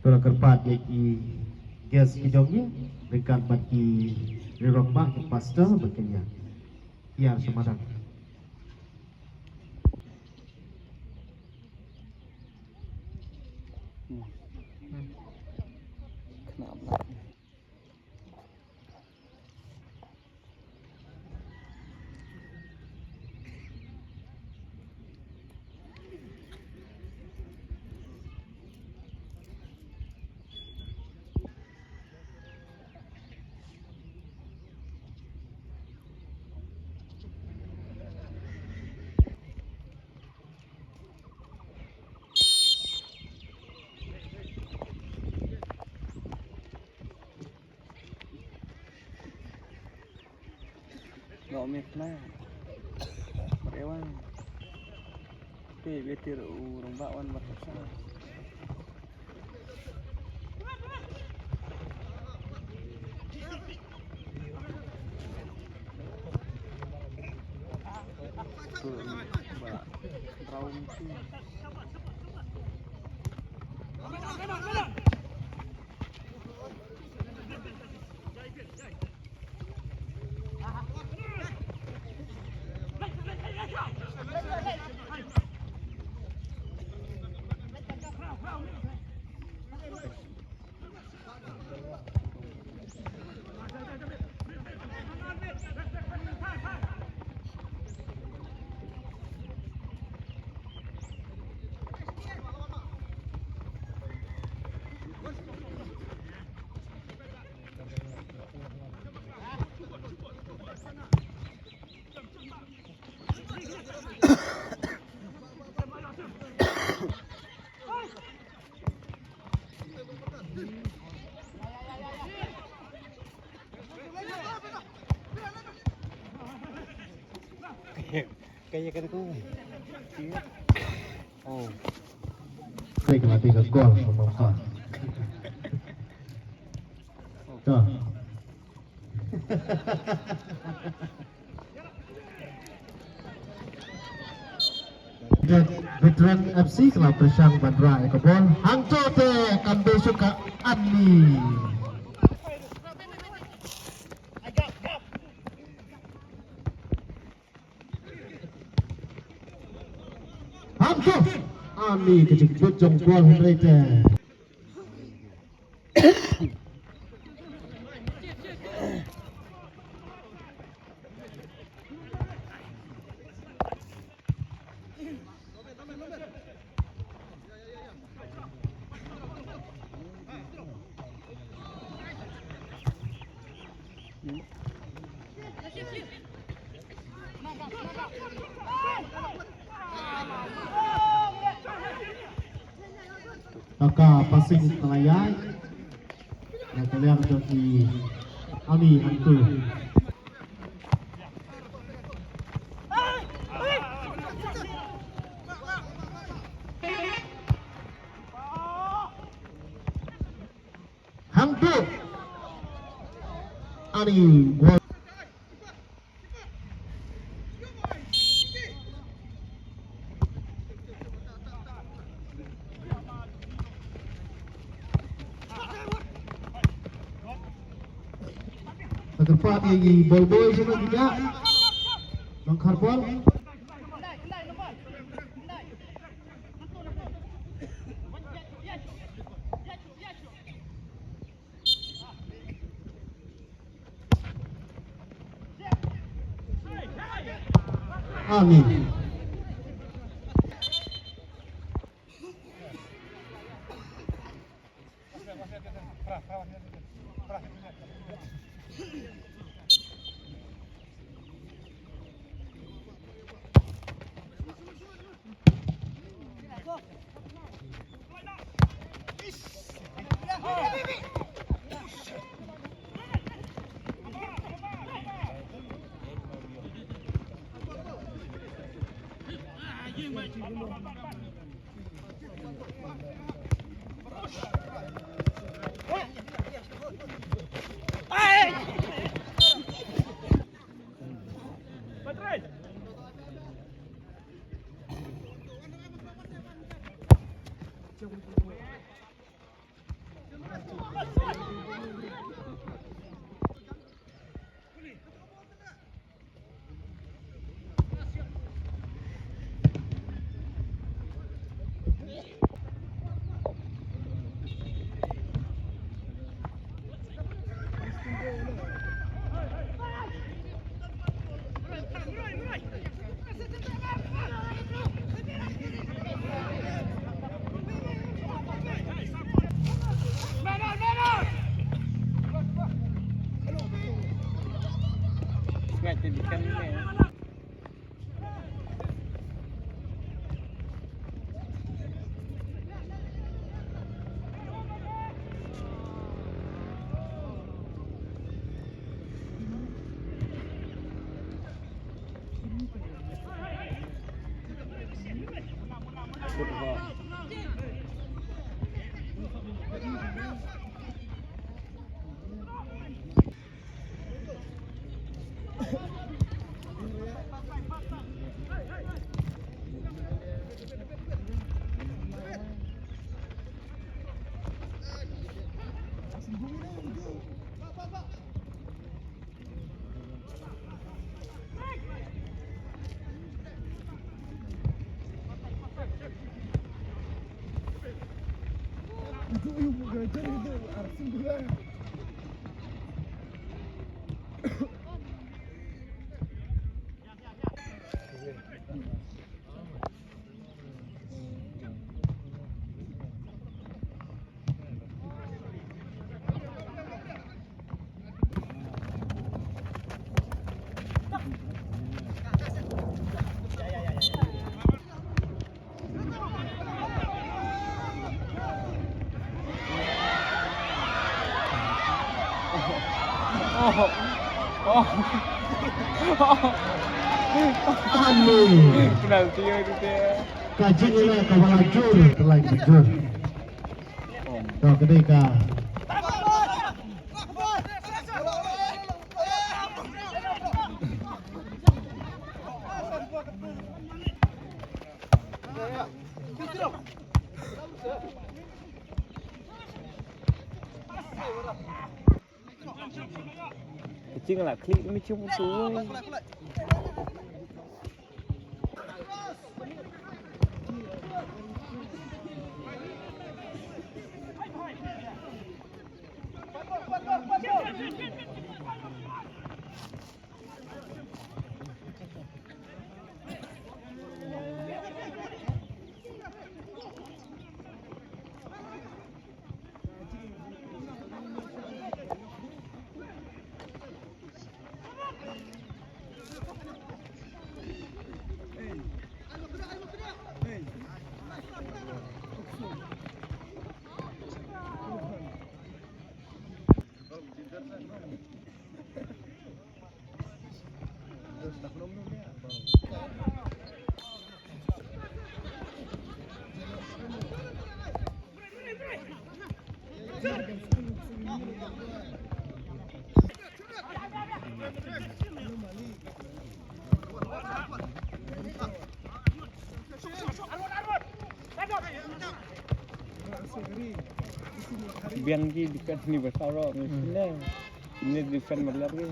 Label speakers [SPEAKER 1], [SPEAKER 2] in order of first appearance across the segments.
[SPEAKER 1] Kalau kerpat yaitu gas hidungnya dekat bagi rirokbah ke pastel berkenya. Ya, semadan.
[SPEAKER 2] Kenapa? Gak mikna, mereka betir urang bakwan berkasa. Mbak raum itu. Kayak gitu. Oh.
[SPEAKER 1] Baik, mati ke gol pemanfaat. Tuh. Veteran FC telah bersang Bandra Ekobol. Hangco te kambe suka Andi. Hangco Andi kejemput jongkol mereka. Maka passing telayai yang kalian dari Ami Hantu. Hantu Ani gol. Terpat yang bol-bol sana juga langkar bol. Amin.
[SPEAKER 2] nggak jadikan ini ya. Football.
[SPEAKER 1] Amin.
[SPEAKER 2] Penalti itu dia.
[SPEAKER 1] Kaji nila kawala jur telah jur. So ketika
[SPEAKER 2] Kecil lah klik ini cuma tu. Biang di dekat ni bersaro misalnya ini defend berlar ni.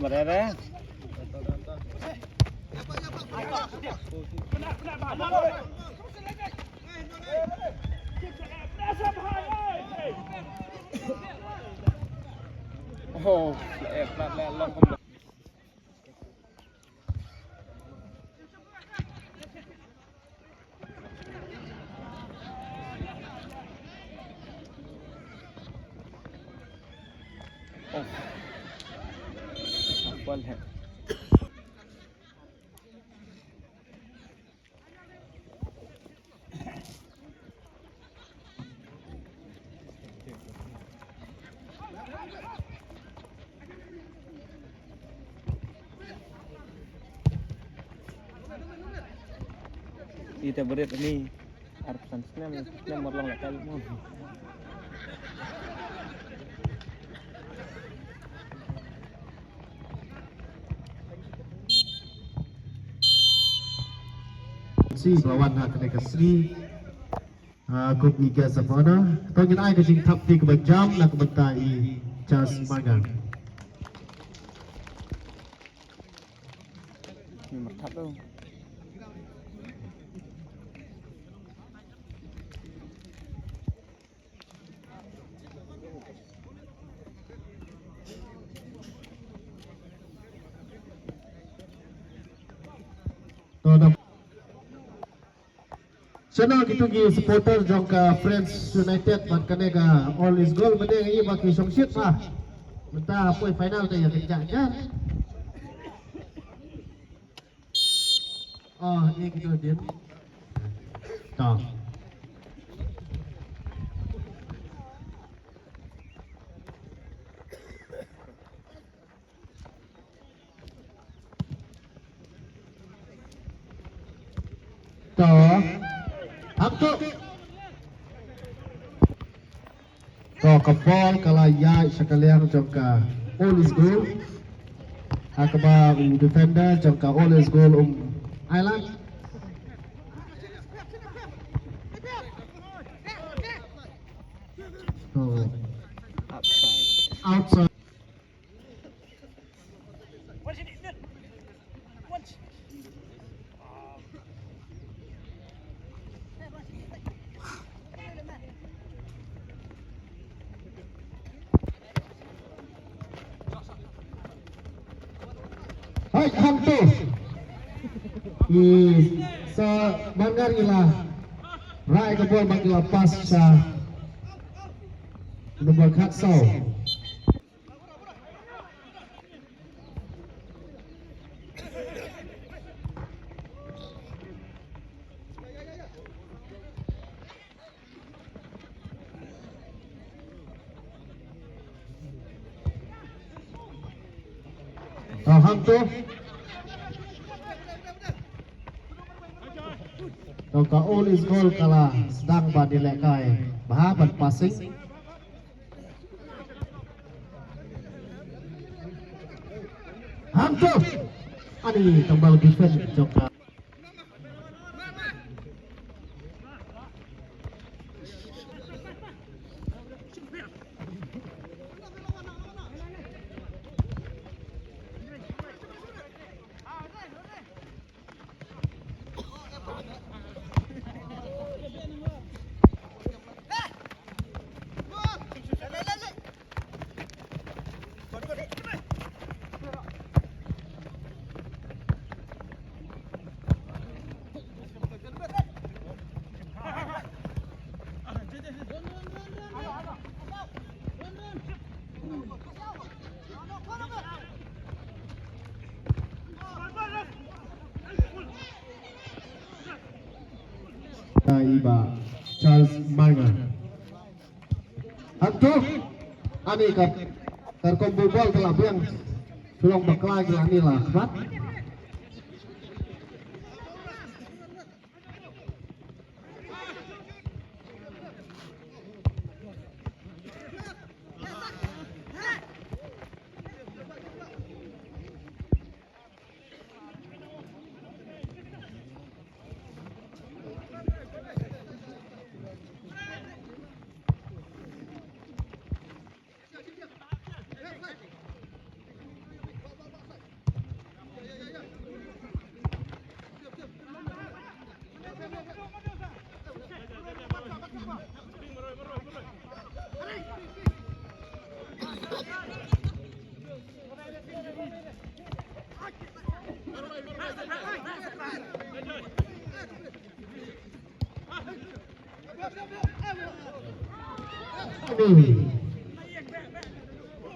[SPEAKER 2] Berada. Oh, flat long không được. Oh. Ball hai. Kita berit ni Arfan senang morlong nak kali mon.
[SPEAKER 1] Si lawan nak kena kesini. Kup Liga Savana. Tengin ai ke sing tap di kebajam nak bentai Charles Magang.
[SPEAKER 2] Ni mertat tu.
[SPEAKER 1] Sana kita pergi supporter jangka Friends United ban kene ka all is goal bende ngi baki songsit ah. Menta apa final tu ya kejak kan. Oh, ini kita dia. Tak. Tak. Aku to kapal kala ya sekalian jangka all is goal akaba defender jangka all is goal Island to outside Hai hantu. Sa bangar ila rai ke bol bagi lepas sa nombor katsau. Hantu. Tongka all is goal kala sedang ba dilekai bahaban passing. Hantu. Ani tambal defense jongka. Iba Charles Marga. Hantu ani kat terkumpul bol telah biang sulung bakla gelani lah kat.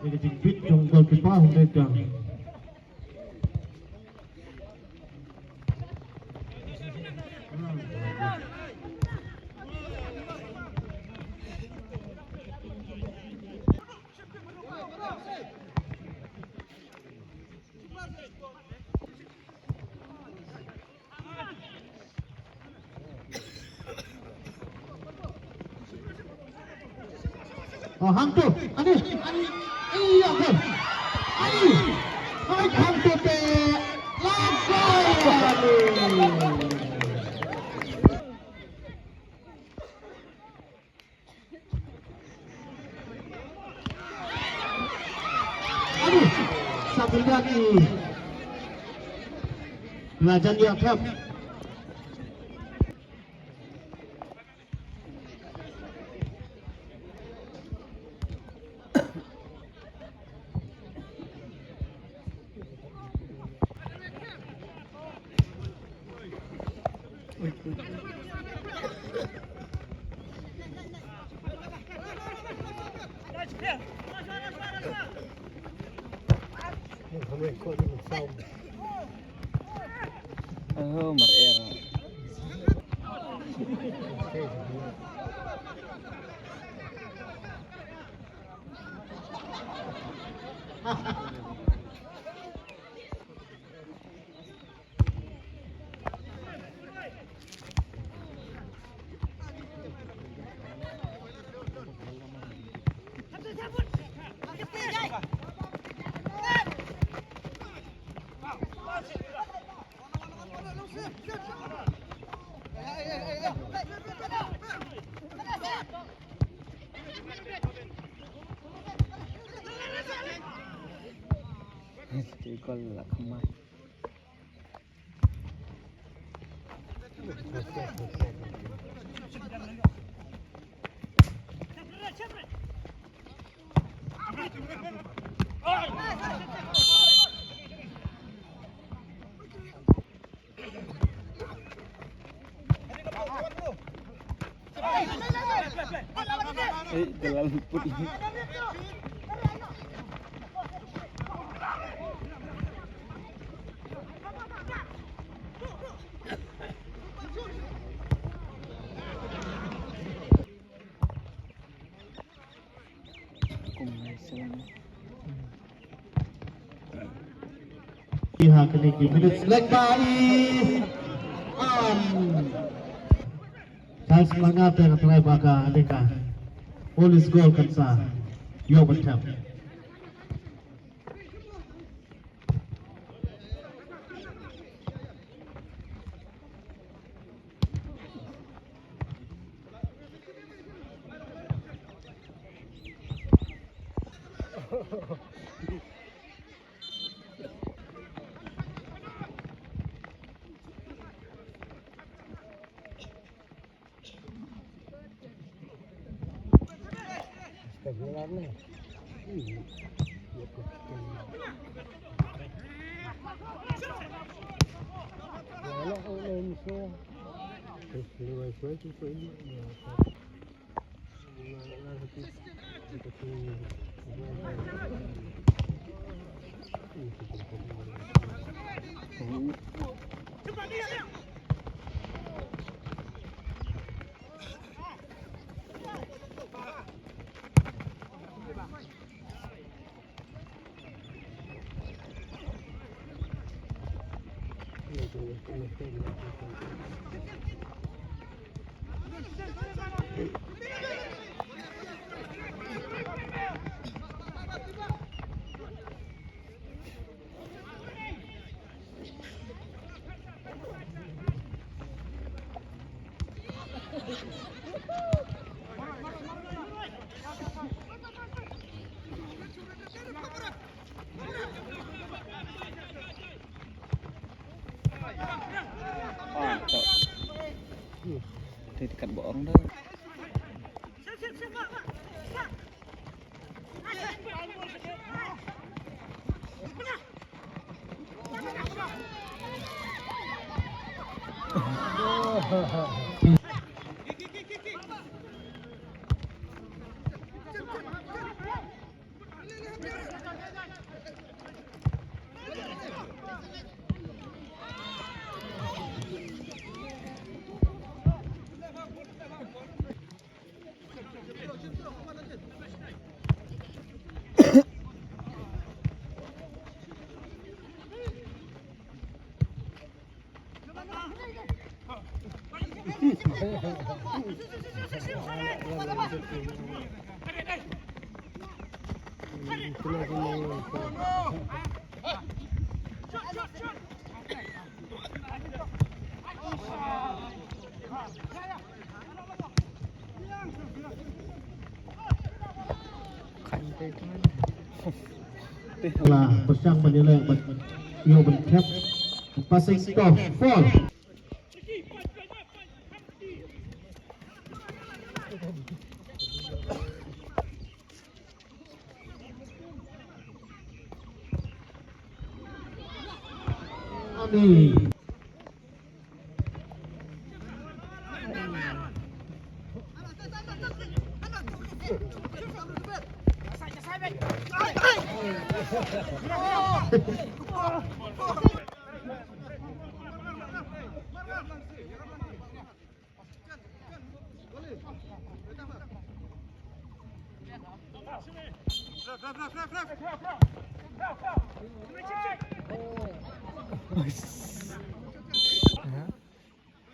[SPEAKER 1] Ini jempit jong gol kipa Hundedang. Oh, hang tu. Ani. Iya gol. Ani. Hai hang tu te. Aduh, sambil lihat ni. Belajar dia tap.
[SPEAKER 2] Mar era. Chỉ còn là không may. Terlalu putih.
[SPEAKER 1] Pihak ini minit selek baik. Saya semangat yang telah baga adeka. Polis gol kansa. Yo betam. Thì cắt bóng đó. Lah, pasang menilai ia berkap passing stop fall. Ani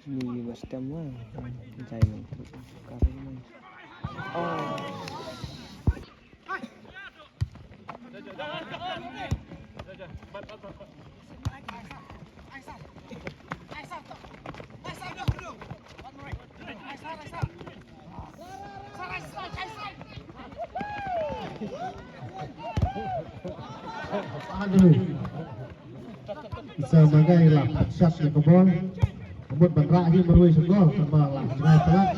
[SPEAKER 2] Ni basta mo. Jai mo. Karon mo. Oh.
[SPEAKER 1] aduh. Sebagai lah shot di kebon. Kebun bergerak berwis gol terbang lah cerai telat.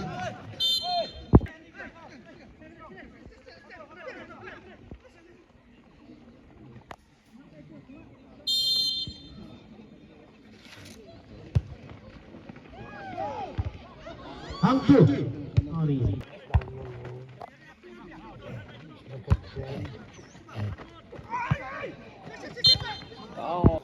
[SPEAKER 1] Hangtu. Sorry.
[SPEAKER 2] Oh.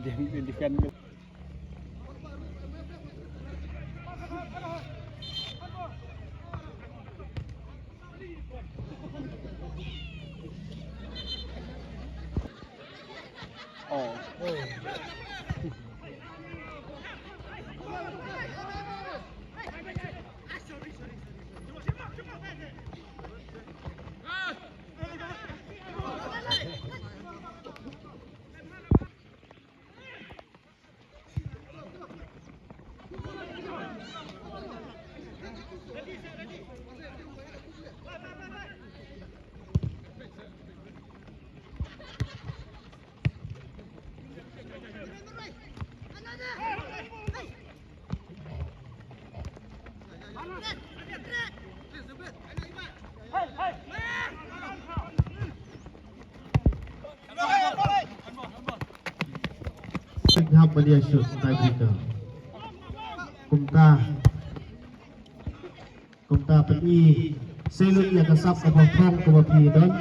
[SPEAKER 2] Dia defend. Oh.
[SPEAKER 1] Hab dia shoot tiebreaker. Kumta peni selut yang kesap ke bawah ke bawah don.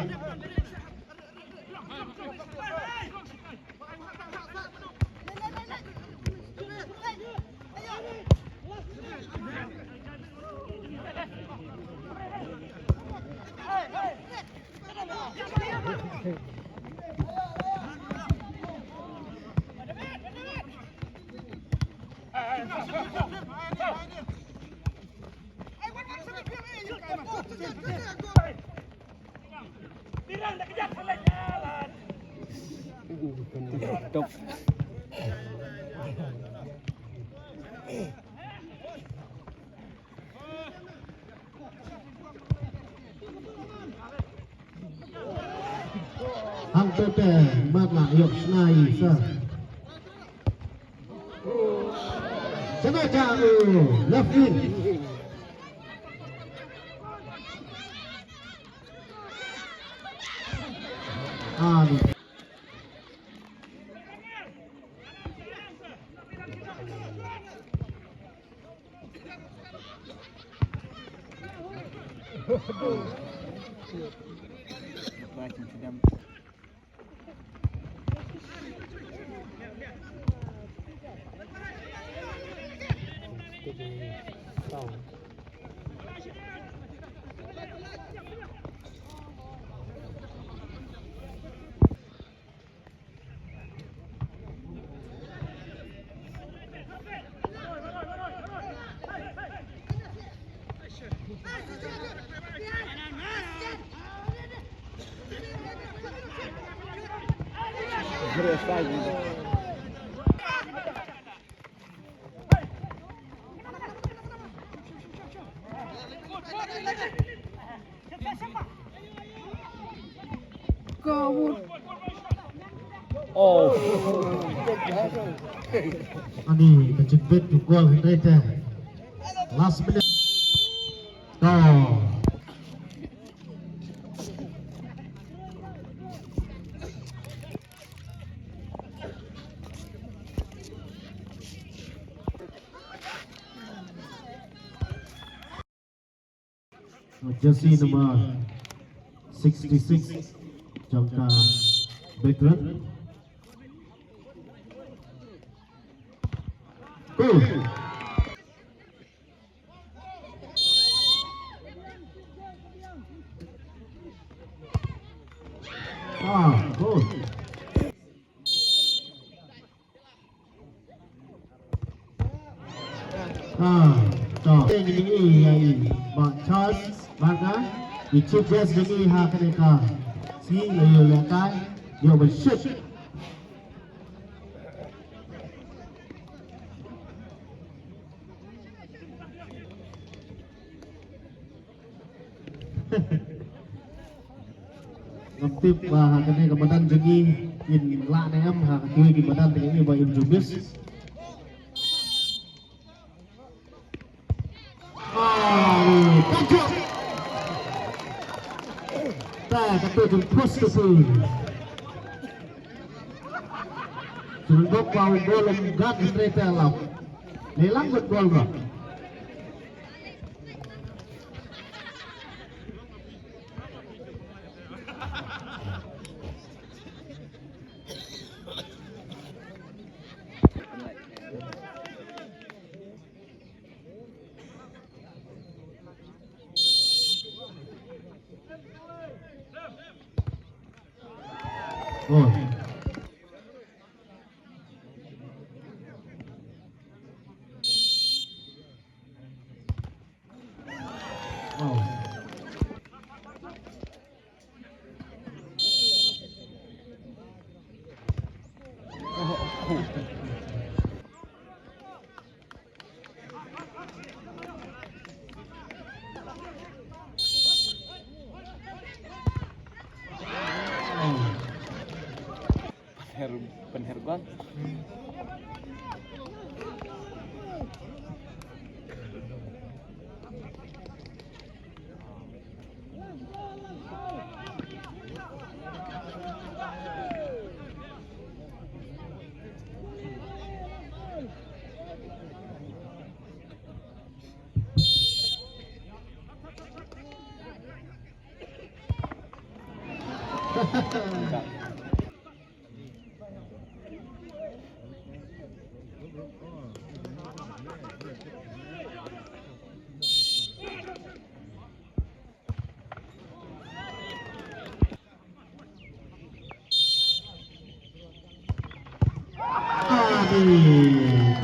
[SPEAKER 1] Top. Hang tete matlah yuk senai sah. Sengaja left wing. Aduh.
[SPEAKER 2] Macam sedang berasa gitu. Oh.
[SPEAKER 1] Ani kejepit tu gol Henrietta. Last minute. Oh. Jersey number 66 Jangka Bekran. Goal. Goal. Ini yang Mak Charles Bangga Ichip Jazz ini hakaneka si layu lekai dia bersyuk. Ngepip hakaneka kemudian jengi in la nem hakatui kemudian ini ba in jubis. Kacau. Tapi tu post tu. Sungguh kau gol enggak Henrietta lah. Lelang buat gol bro. Oh.
[SPEAKER 2] Penherban.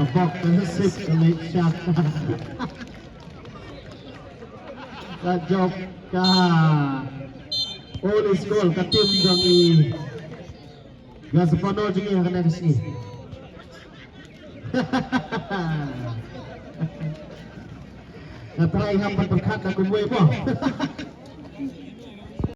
[SPEAKER 2] Kebok persib oleh Syah. Kajop kah Olis gol ke tim jangi Gaspano juga yang kena kesini. Natrai hampat berkat aku buat apa?